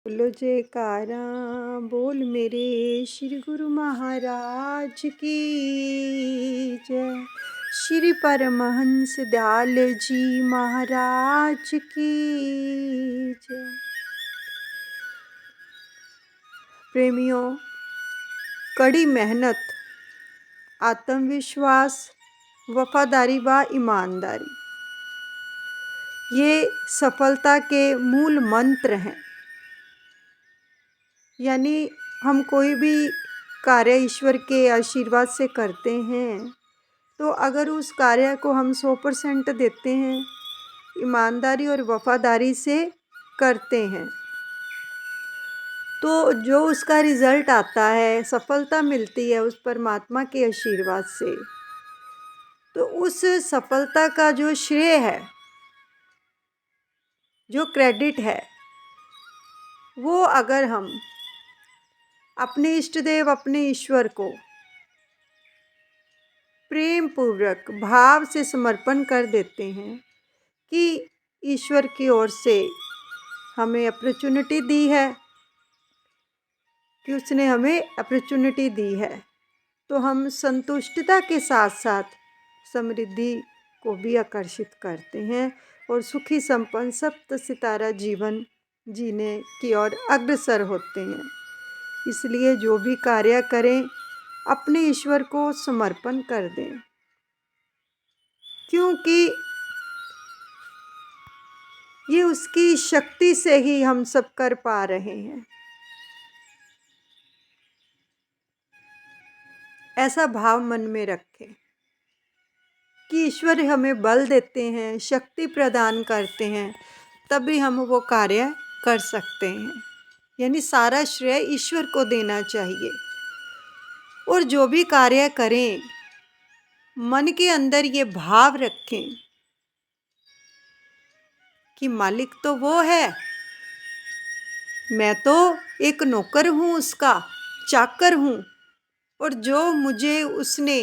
बोलो जयकारा बोल मेरे श्री गुरु महाराज की जय। श्री परमहंस दयाल जी महाराज की जय। प्रेमियों, कड़ी मेहनत, आत्मविश्वास, वफादारी व ईमानदारी ये सफलता के मूल मंत्र हैं। यानी हम कोई भी कार्य ईश्वर के आशीर्वाद से करते हैं तो अगर उस कार्य को हम 100% देते हैं, ईमानदारी और वफादारी से करते हैं, तो जो उसका रिज़ल्ट आता है, सफलता मिलती है उस परमात्मा के आशीर्वाद से, तो उस सफलता का जो श्रेय है, जो क्रेडिट है, वो अगर हम अपने इष्ट देव, अपने ईश्वर को प्रेम पूर्वक भाव से समर्पण कर देते हैं कि ईश्वर की ओर से हमें अपॉर्चुनिटी दी है, कि उसने हमें अपॉर्चुनिटी दी है, तो हम संतुष्टता के साथ साथ समृद्धि को भी आकर्षित करते हैं और सुखी संपन्न सप्त सितारा जीवन जीने की ओर अग्रसर होते हैं। इसलिए जो भी कार्य करें अपने ईश्वर को समर्पण कर दें, क्योंकि ये उसकी शक्ति से ही हम सब कर पा रहे हैं। ऐसा भाव मन में रखें कि ईश्वर हमें बल देते हैं, शक्ति प्रदान करते हैं, तभी हम वो कार्य कर सकते हैं। यानी सारा श्रेय ईश्वर को देना चाहिए। और जो भी कार्य करें, मन के अंदर ये भाव रखें कि मालिक तो वो है, मैं तो एक नौकर हूँ, उसका चाकर हूँ, और जो मुझे उसने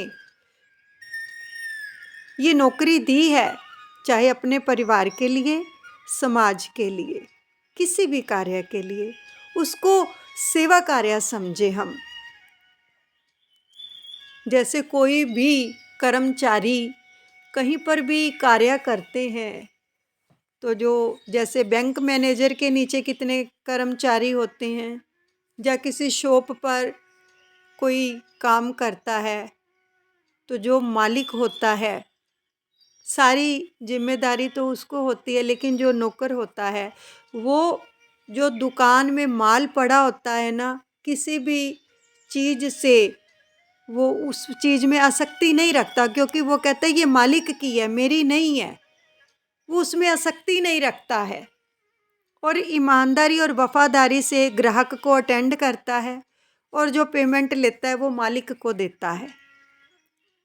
ये नौकरी दी है, चाहे अपने परिवार के लिए, समाज के लिए, किसी भी कार्य के लिए, उसको सेवा कार्य समझे हम। जैसे कोई भी कर्मचारी कहीं पर भी कार्य करते हैं, तो जो जैसे बैंक मैनेजर के नीचे कितने कर्मचारी होते हैं, या किसी शॉप पर कोई काम करता है, तो जो मालिक होता है सारी जिम्मेदारी तो उसको होती है, लेकिन जो नौकर होता है वो जो दुकान में माल पड़ा होता है ना, किसी भी चीज़ से वो उस चीज़ में आसक्ति नहीं रखता, क्योंकि वो कहता है ये मालिक की है, मेरी नहीं है। वो उसमें आसक्ति नहीं रखता है और ईमानदारी और वफादारी से ग्राहक को अटेंड करता है, और जो पेमेंट लेता है वो मालिक को देता है।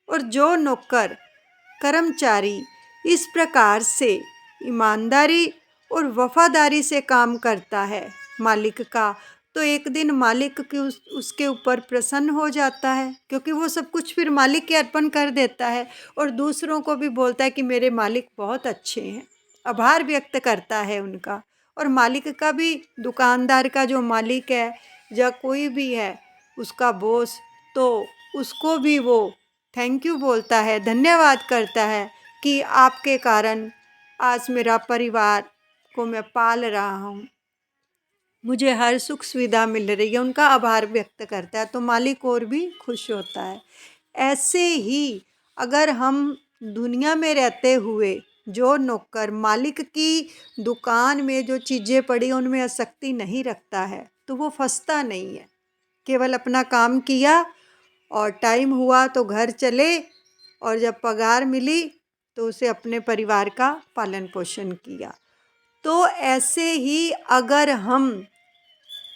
और जो नौकर कर्मचारी इस प्रकार से ईमानदारी और वफादारी से काम करता है मालिक का, तो एक दिन मालिक की उसके ऊपर प्रसन्न हो जाता है, क्योंकि वो सब कुछ फिर मालिक के अर्पण कर देता है और दूसरों को भी बोलता है कि मेरे मालिक बहुत अच्छे हैं, आभार व्यक्त करता है उनका। और मालिक का भी, दुकानदार का जो मालिक है या कोई भी है उसका बॉस, तो उसको भी वो थैंक यू बोलता है, धन्यवाद करता है कि आपके कारण आज मेरा परिवार को मैं पाल रहा हूँ, मुझे हर सुख सुविधा मिल रही है, उनका आभार व्यक्त करता है, तो मालिक और भी खुश होता है। ऐसे ही अगर हम दुनिया में रहते हुए जो नौकर मालिक की दुकान में जो चीज़ें पड़ी उनमें आसक्ति नहीं रखता है, तो वो फंसता नहीं है। केवल अपना काम किया और टाइम हुआ तो घर चले, और जब पगार मिली तो उसे अपने परिवार का पालन पोषण किया। तो ऐसे ही अगर हम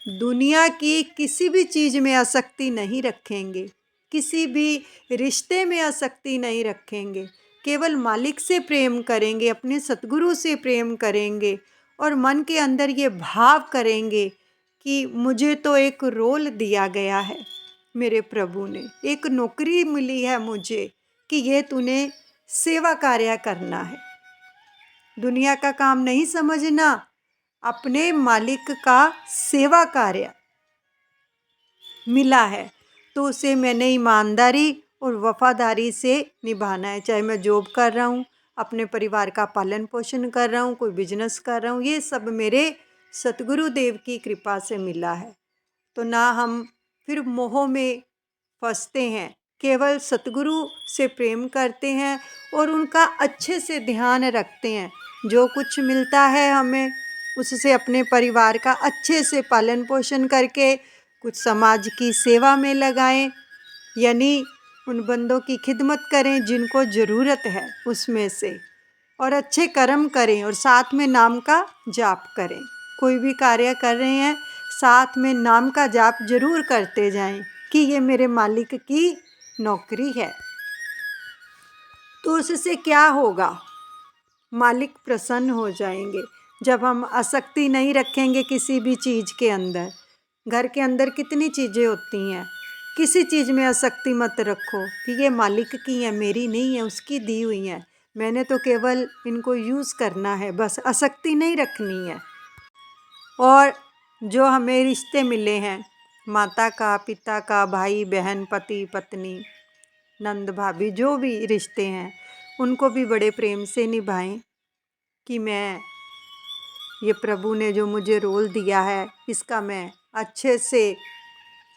दुनिया की किसी भी चीज़ में आसक्ति नहीं रखेंगे, किसी भी रिश्ते में आसक्ति नहीं रखेंगे, केवल मालिक से प्रेम करेंगे, अपने सतगुरु से प्रेम करेंगे, और मन के अंदर ये भाव करेंगे कि मुझे तो एक रोल दिया गया है, मेरे प्रभु ने एक नौकरी मिली है मुझे कि ये तूने सेवा कार्य करना है, दुनिया का काम नहीं समझना, अपने मालिक का सेवा कार्य मिला है, तो उसे मैंने ईमानदारी और वफादारी से निभाना है। चाहे मैं जॉब कर रहा हूँ, अपने परिवार का पालन पोषण कर रहा हूँ, कोई बिजनेस कर रहा हूँ, ये सब मेरे सतगुरु देव की कृपा से मिला है। तो ना हम फिर मोह में फंसते हैं, केवल सतगुरु से प्रेम करते हैं और उनका अच्छे से ध्यान रखते हैं। जो कुछ मिलता है हमें, उससे अपने परिवार का अच्छे से पालन पोषण करके कुछ समाज की सेवा में लगाएं, यानी उन बंदों की खिदमत करें जिनको ज़रूरत है उसमें से, और अच्छे कर्म करें और साथ में नाम का जाप करें। कोई भी कार्य कर रहे हैं, साथ में नाम का जाप जरूर करते जाएं कि ये मेरे मालिक की नौकरी है। तो उससे क्या होगा, मालिक प्रसन्न हो जाएंगे। जब हम आसक्ति नहीं रखेंगे किसी भी चीज़ के अंदर, घर के अंदर कितनी चीज़ें होती हैं, किसी चीज़ में आसक्ति मत रखो कि ये मालिक की है, मेरी नहीं है, उसकी दी हुई है, मैंने तो केवल इनको यूज़ करना है, बस आसक्ति नहीं रखनी है। और जो हमें रिश्ते मिले हैं, माता का, पिता का, भाई बहन, पति पत्नी, नंद भाभी, जो भी रिश्ते हैं, उनको भी बड़े प्रेम से निभाएं कि मैं ये प्रभु ने जो मुझे रोल दिया है, इसका मैं अच्छे से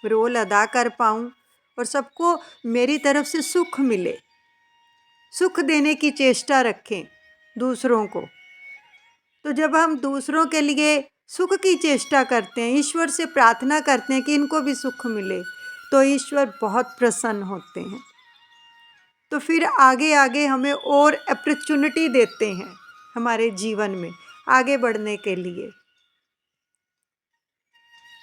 रोल अदा कर पाऊँ और सबको मेरी तरफ से सुख मिले। सुख देने की चेष्टा रखें दूसरों को। तो जब हम दूसरों के लिए सुख की चेष्टा करते हैं, ईश्वर से प्रार्थना करते हैं कि इनको भी सुख मिले, तो ईश्वर बहुत प्रसन्न होते हैं। तो फिर आगे आगे हमें और अपॉर्चुनिटी देते हैं हमारे जीवन में आगे बढ़ने के लिए।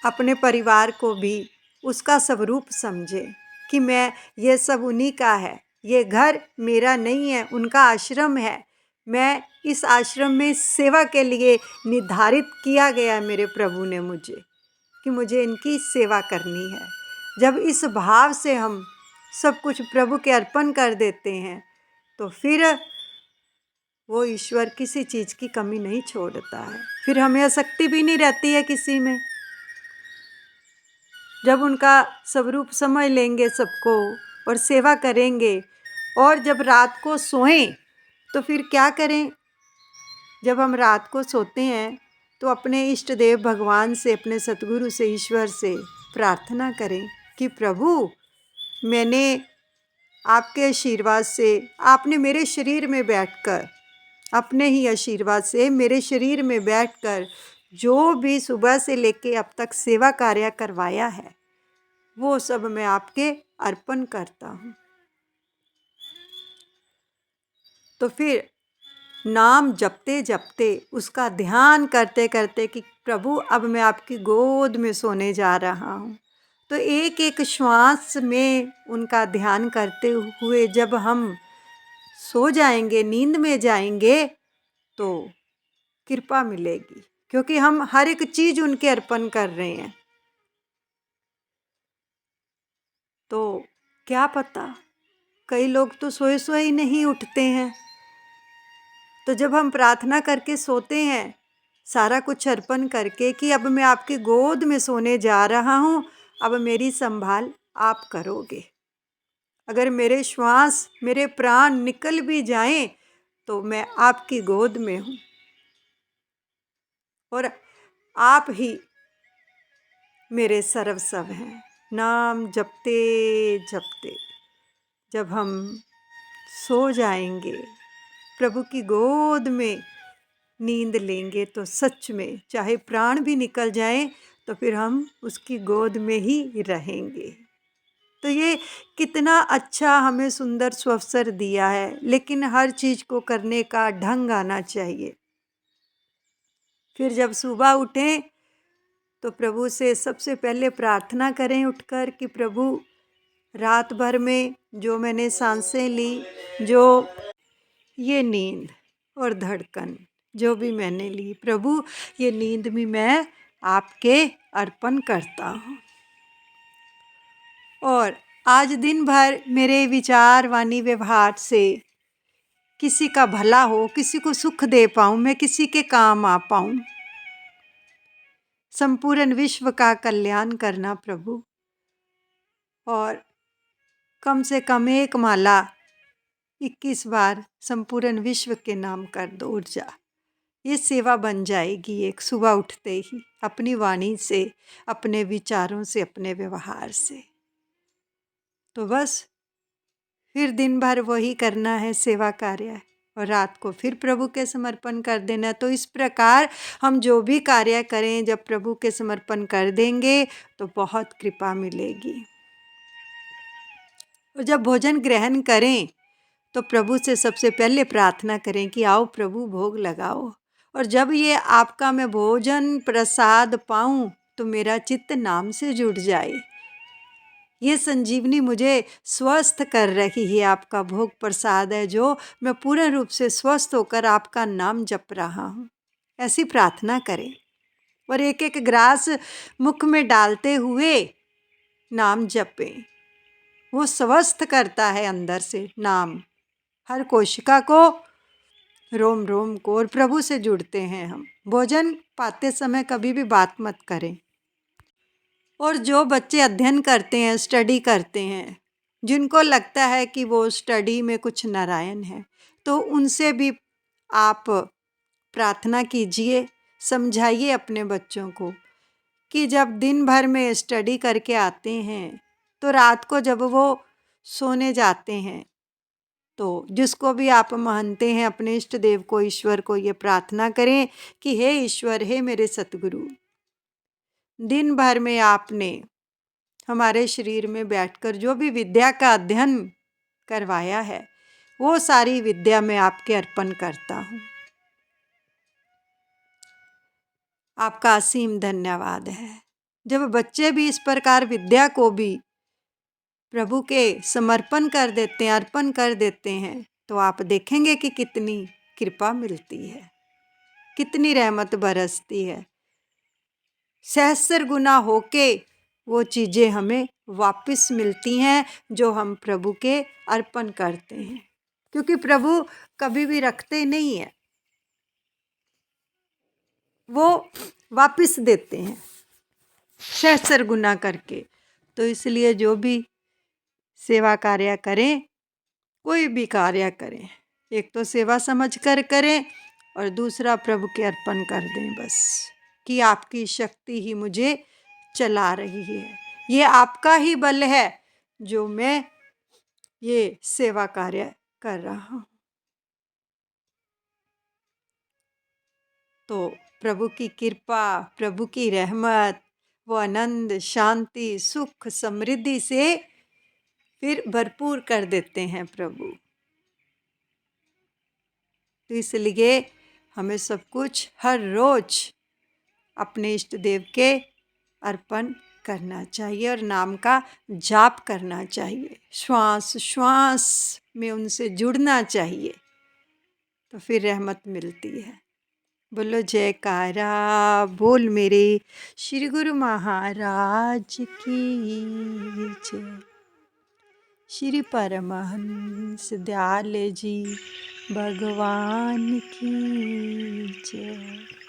अपने परिवार को भी उसका स्वरूप समझें कि मैं, ये सब उन्हीं का है, ये घर मेरा नहीं है, उनका आश्रम है, मैं इस आश्रम में सेवा के लिए निर्धारित किया गया है मेरे प्रभु ने मुझे, कि मुझे इनकी सेवा करनी है। जब इस भाव से हम सब कुछ प्रभु के अर्पण कर देते हैं, तो फिर वो ईश्वर किसी चीज़ की कमी नहीं छोड़ता है। फिर हमें आसक्ति भी नहीं रहती है किसी में। जब उनका स्वरूप समझ लेंगे सबको और सेवा करेंगे, और जब रात को सोएं तो फिर क्या करें, जब हम रात को सोते हैं तो अपने इष्ट देव भगवान से, अपने सतगुरु से, ईश्वर से प्रार्थना करें कि प्रभु, मैंने आपके आशीर्वाद से, आपने मेरे शरीर में बैठकर, अपने ही आशीर्वाद से मेरे शरीर में बैठकर जो भी सुबह से लेके अब तक सेवा कार्य करवाया है, वो सब मैं आपके अर्पण करता हूँ। तो फिर नाम जपते जपते, उसका ध्यान करते करते कि प्रभु अब मैं आपकी गोद में सोने जा रहा हूँ, तो एक एक श्वास में उनका ध्यान करते हुए जब हम सो जाएंगे, नींद में जाएंगे, तो कृपा मिलेगी, क्योंकि हम हर एक चीज़ उनके अर्पण कर रहे हैं। तो क्या पता, कई लोग तो सोए सोए ही नहीं उठते हैं। तो जब हम प्रार्थना करके सोते हैं, सारा कुछ अर्पण करके कि अब मैं आपकी गोद में सोने जा रहा हूँ, अब मेरी संभाल आप करोगे। अगर मेरे श्वास, मेरे प्राण निकल भी जाएं, तो मैं आपकी गोद में हूँ और आप ही मेरे सर्वस्व हैं। नाम जपते जपते जब हम सो जाएंगे, प्रभु की गोद में नींद लेंगे, तो सच में चाहे प्राण भी निकल जाएं, तो फिर हम उसकी गोद में ही रहेंगे। तो ये कितना अच्छा हमें सुंदर अवसर दिया है, लेकिन हर चीज़ को करने का ढंग आना चाहिए। फिर जब सुबह उठें तो प्रभु से सबसे पहले प्रार्थना करें उठकर कि प्रभु, रात भर में जो मैंने सांसें ली, जो ये नींद और धड़कन जो भी मैंने ली, प्रभु ये नींद भी मैं आपके अर्पण करता हूँ। और आज दिन भर मेरे विचार, वाणी, व्यवहार से किसी का भला हो, किसी को सुख दे पाऊँ, मैं किसी के काम आ पाऊँ, संपूर्ण विश्व का कल्याण करना प्रभु, और कम से कम एक माला 21 बार संपूर्ण विश्व के नाम कर दो ऊर्जा। ये सेवा बन जाएगी एक सुबह उठते ही, अपनी वाणी से, अपने विचारों से, अपने व्यवहार से। तो बस फिर दिन भर वही करना है, सेवा कार्य, और रात को फिर प्रभु के समर्पण कर देना। तो इस प्रकार हम जो भी कार्य करें, जब प्रभु के समर्पण कर देंगे तो बहुत कृपा मिलेगी। और जब भोजन ग्रहण करें तो प्रभु से सबसे पहले प्रार्थना करें कि आओ प्रभु भोग लगाओ, और जब ये आपका मैं भोजन प्रसाद पाऊं तो मेरा चित्त नाम से जुड़ जाए। ये संजीवनी मुझे स्वस्थ कर रही है, आपका भोग प्रसाद है जो मैं पूर्ण रूप से स्वस्थ होकर आपका नाम जप रहा हूँ। ऐसी प्रार्थना करें और एक एक ग्रास मुख में डालते हुए नाम जपें। वो स्वस्थ करता है अंदर से नाम, हर कोशिका को, रोम रोम को, और प्रभु से जुड़ते हैं हम। भोजन पाते समय कभी भी बात मत करें। और जो बच्चे अध्ययन करते हैं, स्टडी करते हैं, जिनको लगता है कि वो स्टडी में कुछ नारायण है, तो उनसे भी आप प्रार्थना कीजिए, समझाइए अपने बच्चों को कि जब दिन भर में स्टडी करके आते हैं तो रात को जब वो सोने जाते हैं तो जिसको भी आप मानते हैं, अपने इष्ट देव को, ईश्वर को, ये प्रार्थना करें कि हे ईश्वर, हे मेरे सतगुरु, दिन भर में आपने हमारे शरीर में बैठकर जो भी विद्या का अध्ययन करवाया है, वो सारी विद्या मैं आपके अर्पण करता हूँ। आपका असीम धन्यवाद है। जब बच्चे भी इस प्रकार विद्या को भी प्रभु के समर्पण कर देते हैं, अर्पण कर देते हैं, तो आप देखेंगे कि कितनी कृपा मिलती है, कितनी रहमत बरसती है। सहस्र गुना होके वो चीज़ें हमें वापस मिलती हैं जो हम प्रभु के अर्पण करते हैं, क्योंकि प्रभु कभी भी रखते नहीं हैं, वो वापस देते हैं सहस्र गुना करके। तो इसलिए जो भी सेवा कार्य करें, कोई भी कार्य करें, एक तो सेवा समझ कर करें और दूसरा प्रभु के अर्पण कर दें, बस कि आपकी शक्ति ही मुझे चला रही है, ये आपका ही बल है जो मैं ये सेवा कार्य कर रहा हूँ। तो प्रभु की कृपा, प्रभु की रहमत, वो आनंद, शांति, सुख, समृद्धि से फिर भरपूर कर देते हैं प्रभु। तो इसलिए हमें सब कुछ हर रोज अपने इष्ट देव के अर्पण करना चाहिए और नाम का जाप करना चाहिए, श्वास श्वास में उनसे जुड़ना चाहिए, तो फिर रहमत मिलती है। बोलो जयकारा बोल मेरे श्री गुरु महाराज की जय। श्री परमहंस दयाल जी भगवान की जय।